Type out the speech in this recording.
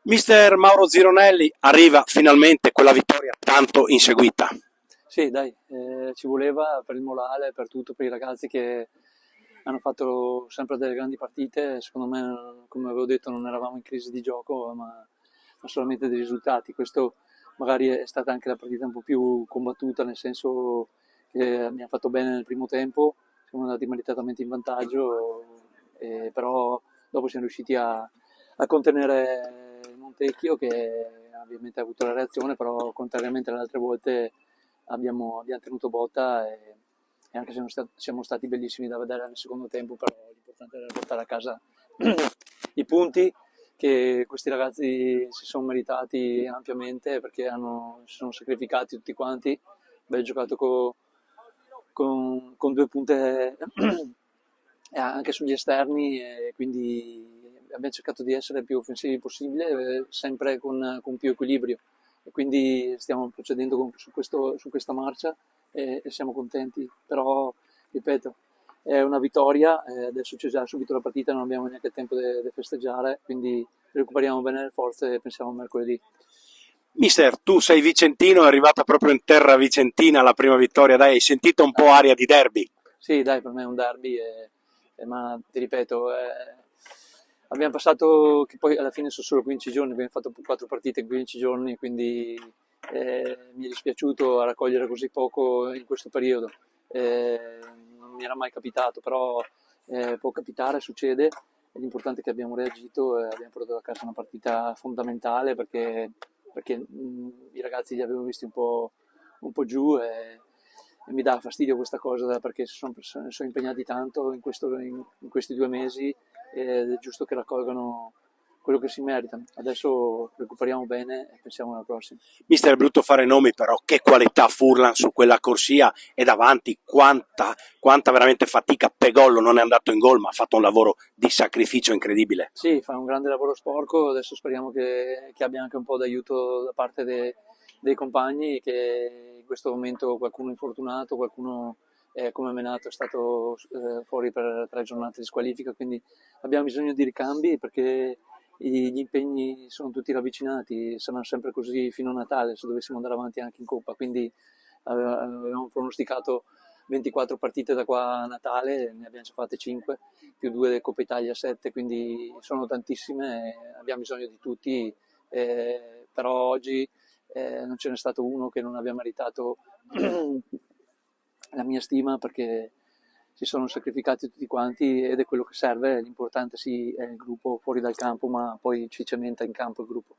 Mister Mauro Zironelli, arriva finalmente quella vittoria tanto inseguita. Sì, dai, ci voleva per il morale, per tutto, per i ragazzi che hanno fatto sempre delle grandi partite. Secondo me, come avevo detto, non eravamo in crisi di gioco, ma solamente dei risultati. Questo magari è stata anche la partita un po' più combattuta, nel senso che abbiamo fatto bene nel primo tempo, siamo andati meritatamente in vantaggio, però dopo siamo riusciti a contenere il Montecchio che ovviamente ha avuto la reazione, però contrariamente alle altre volte abbiamo tenuto botta e anche se non siamo stati bellissimi da vedere nel secondo tempo, però l'importante era portare a casa i punti che questi ragazzi si sono meritati ampiamente perché si sono sacrificati tutti quanti. Abbiamo giocato con due punte anche sugli esterni e quindi abbiamo cercato di essere il più offensivi possibile, sempre con più equilibrio e quindi stiamo procedendo su questa marcia e siamo contenti, però ripeto, è una vittoria, adesso c'è già subito la partita, non abbiamo neanche tempo di festeggiare, quindi recuperiamo bene le forze e pensiamo a mercoledì. Mister, tu sei vicentino, è arrivata proprio in terra vicentina la prima vittoria, dai, hai sentito un po' aria di derby? Sì, dai, per me è un derby, ma ti ripeto, abbiamo passato, che poi alla fine sono solo 15 giorni, abbiamo fatto 4 partite in 15 giorni, quindi mi è dispiaciuto a raccogliere così poco in questo periodo. Non mi era mai capitato, però può capitare, succede. E l'importante è che abbiamo reagito e abbiamo portato a casa una partita fondamentale perché i ragazzi li avevo visti un po' giù e mi dà fastidio questa cosa perché sono impegnati tanto in questi 2 mesi ed è giusto che raccolgano quello che si meritano. Adesso recuperiamo bene e pensiamo alla prossima. Mister, è brutto fare nomi, però che qualità Furlan su quella corsia e davanti, quanta veramente fatica. Pegollo non è andato in gol, ma ha fatto un lavoro di sacrificio incredibile. Sì, fa un grande lavoro sporco, adesso speriamo che abbia anche un po' d'aiuto da parte dei compagni, che in questo momento qualcuno è infortunato, qualcuno come Menato è stato fuori per 3 giornate di squalifica, quindi abbiamo bisogno di ricambi perché gli impegni sono tutti ravvicinati, saranno sempre così fino a Natale se dovessimo andare avanti anche in Coppa, quindi avevamo pronosticato 24 partite da qua a Natale, ne abbiamo già fatte 5 più 2 del Coppa Italia 7, quindi sono tantissime, abbiamo bisogno di tutti, però oggi non ce n'è stato uno che non abbia meritato la mia stima perché si sono sacrificati tutti quanti ed è quello che serve, l'importante sì è il gruppo fuori dal campo, ma poi ci cementa in campo il gruppo.